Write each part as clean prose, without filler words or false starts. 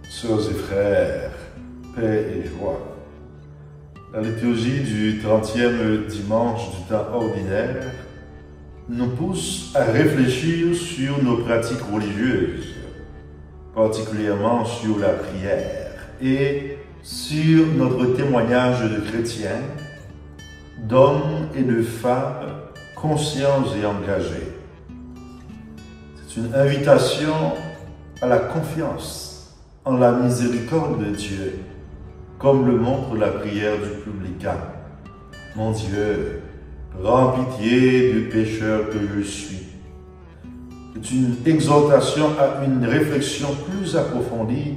Sœurs et frères, paix et joie. La liturgie du 30e dimanche du temps ordinaire nous pousse à réfléchir sur nos pratiques religieuses, particulièrement sur la prière et sur notre témoignage de chrétiens, d'hommes et de femmes conscients et engagés. C'est une invitation à la confiance en la miséricorde de Dieu, comme le montre la prière du publicain. Mon Dieu, prends pitié du pécheur que je suis. C'est une exhortation à une réflexion plus approfondie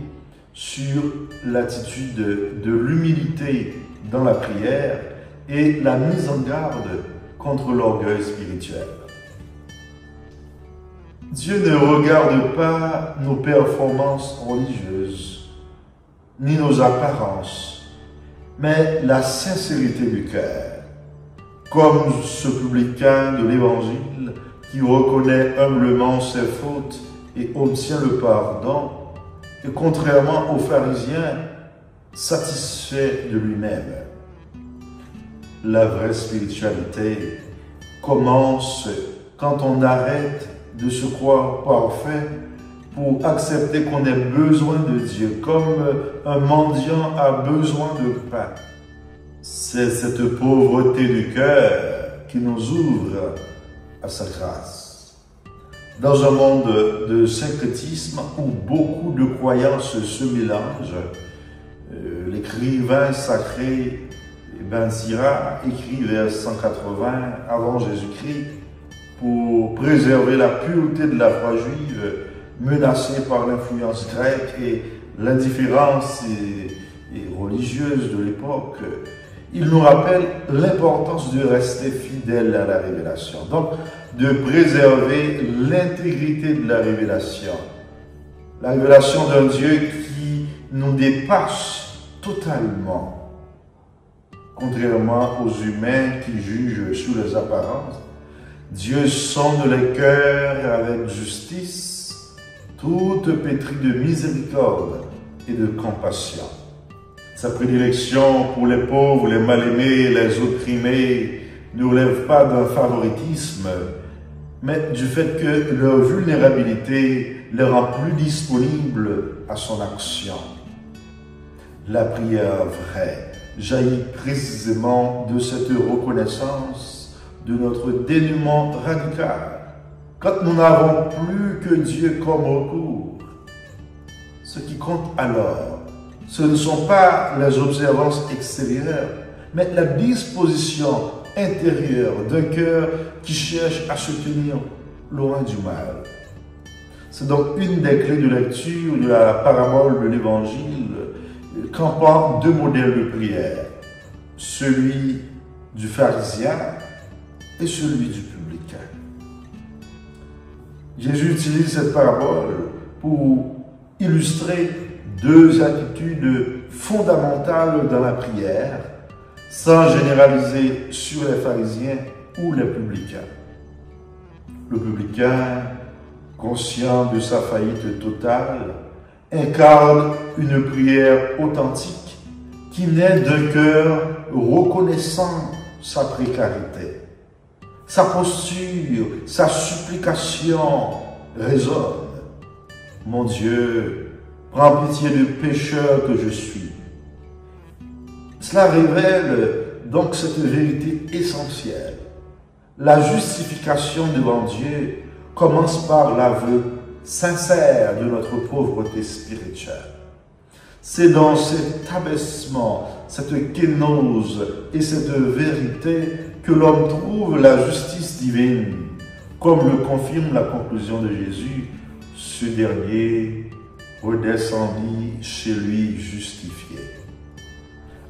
sur l'attitude de l'humilité dans la prière et la mise en garde contre l'orgueil spirituel. Dieu ne regarde pas nos performances religieuses, ni nos apparences, mais la sincérité du cœur. Comme ce publicain de l'Évangile qui reconnaît humblement ses fautes et obtient le pardon, et contrairement aux pharisiens, satisfait de lui-même. La vraie spiritualité commence quand on arrête de se croire parfait pour accepter qu'on ait besoin de Dieu, comme un mendiant a besoin de pain. C'est cette pauvreté du cœur qui nous ouvre à sa grâce. Dans un monde de syncrétisme où beaucoup de croyances se mélangent, l'écrivain sacré Ben Sira écrit vers 180 avant Jésus-Christ pour préserver la pureté de la foi juive menacée par l'influence grecque et l'indifférence religieuse de l'époque. Il nous rappelle l'importance de rester fidèle à la révélation, donc de préserver l'intégrité de la révélation d'un Dieu qui nous dépasse totalement, contrairement aux humains qui jugent sur les apparences. Dieu sonde les cœurs avec justice, toute pétrie de miséricorde et de compassion. Sa prédilection pour les pauvres, les mal-aimés, les opprimés ne relève pas d'un favoritisme, mais du fait que leur vulnérabilité les rend plus disponibles à son action. La prière vraie jaillit précisément de cette reconnaissance de notre dénuement radical. Quand nous n'avons plus que Dieu comme recours, ce qui compte alors, ce ne sont pas les observances extérieures, mais la disposition intérieure d'un cœur qui cherche à se tenir loin du mal. C'est donc une des clés de lecture de la parabole de l'Évangile, campant deux modèles de prière, celui du pharisien et celui du publicain. Jésus utilise cette parabole pour illustrer deux attitudes fondamentales dans la prière, sans généraliser sur les pharisiens ou les publicains. Le publicain, conscient de sa faillite totale, incarne une prière authentique qui naît d'un cœur reconnaissant sa précarité. Sa posture, sa supplication résonne. Mon Dieu, prends pitié du pécheur que je suis. Cela révèle donc cette vérité essentielle. La justification devant Dieu commence par l'aveu sincère de notre pauvreté spirituelle. C'est dans cet abaissement, cette kénose et cette vérité que l'homme trouve la justice divine, comme le confirme la conclusion de Jésus. Ce dernier redescendit chez lui justifié.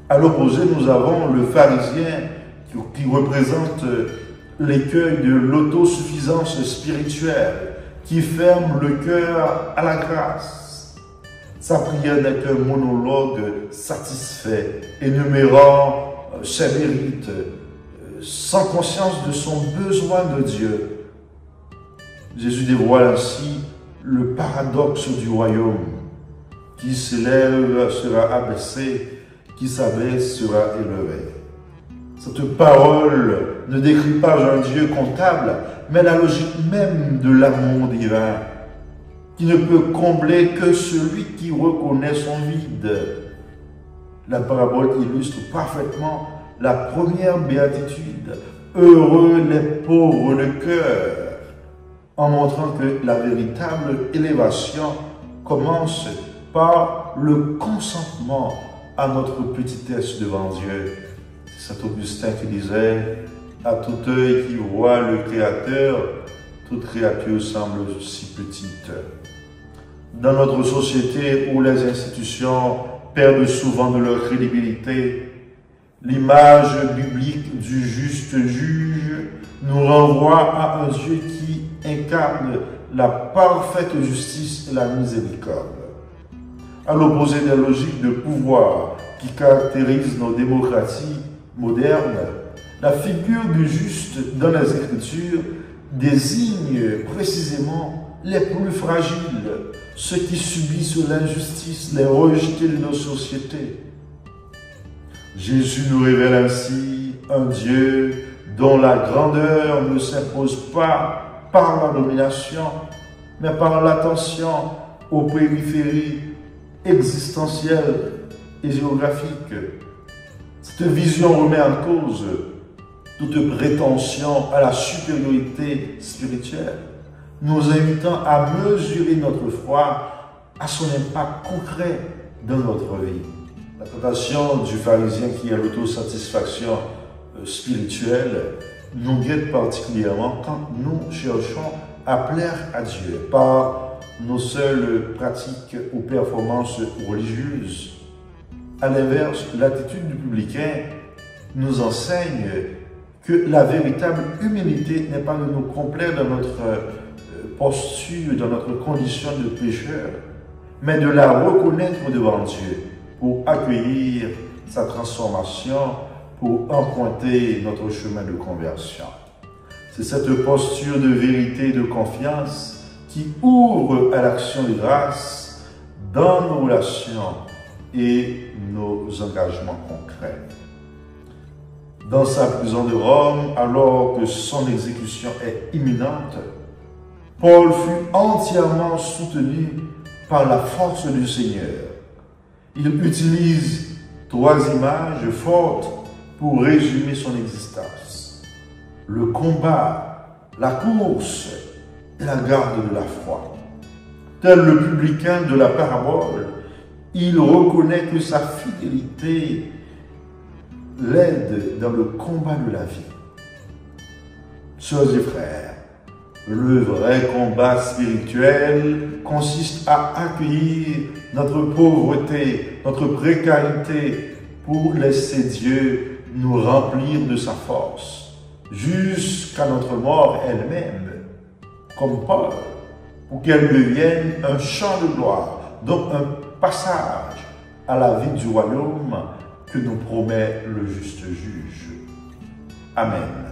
À l'opposé, nous avons le pharisien qui représente l'écueil de l'autosuffisance spirituelle, qui ferme le cœur à la grâce. Sa prière n'est qu'un monologue satisfait, énumérant ses mérites, sans conscience de son besoin de Dieu. Jésus dévoile ainsi le paradoxe du royaume. Qui s'élève sera abaissé, qui s'abaisse sera élevé. Cette parole ne décrit pas un Dieu comptable, mais la logique même de l'amour divin, qui ne peut combler que celui qui reconnaît son vide. La parabole illustre parfaitement la première béatitude, « Heureux les pauvres de cœur », en montrant que la véritable élévation commence par le consentement à notre petitesse devant Dieu. C'est Saint Augustin qui disait « À tout œil qui voit le Créateur, toute créature semble si petite ». Dans notre société où les institutions perdent souvent de leur crédibilité, l'image biblique du juste juge nous renvoie à un Dieu qui incarne la parfaite justice et la miséricorde. À l'opposé des logiques de pouvoir qui caractérisent nos démocraties modernes, la figure du juste dans les Écritures désigne précisément les plus fragiles, ceux qui subissent l'injustice, les rejetés de nos sociétés. Jésus nous révèle ainsi un Dieu dont la grandeur ne s'impose pas par la domination, mais par l'attention aux périphéries existentielles et géographiques. Cette vision remet en cause toute prétention à la supériorité spirituelle, nous invitant à mesurer notre foi à son impact concret dans notre vie. La tentation du pharisien qui a l'autosatisfaction spirituelle nous guette particulièrement quand nous cherchons à plaire à Dieu par nos seules pratiques ou performances religieuses. À l'inverse, l'attitude du publicain nous enseigne que la véritable humilité n'est pas de nous complaire dans notre posture, dans notre condition de pécheur, mais de la reconnaître devant Dieu pour accueillir sa transformation, pour emprunter notre chemin de conversion. C'est cette posture de vérité et de confiance qui ouvre à l'action de grâce dans nos relations et nos engagements concrets. Dans sa prison de Rome, alors que son exécution est imminente, Paul fut entièrement soutenu par la force du Seigneur. Il utilise trois images fortes pour résumer son existence: le combat, la course et la garde de la foi. Tel le publicain de la parabole, il reconnaît que sa fidélité l'aide dans le combat de la vie. Sœurs et frères, le vrai combat spirituel consiste à accueillir notre pauvreté, notre précarité pour laisser Dieu nous remplir de sa force jusqu'à notre mort elle-même, comme Paul, pour qu'elle devienne un champ de gloire, donc un passage à la vie du royaume que nous promet le juste juge. Amen.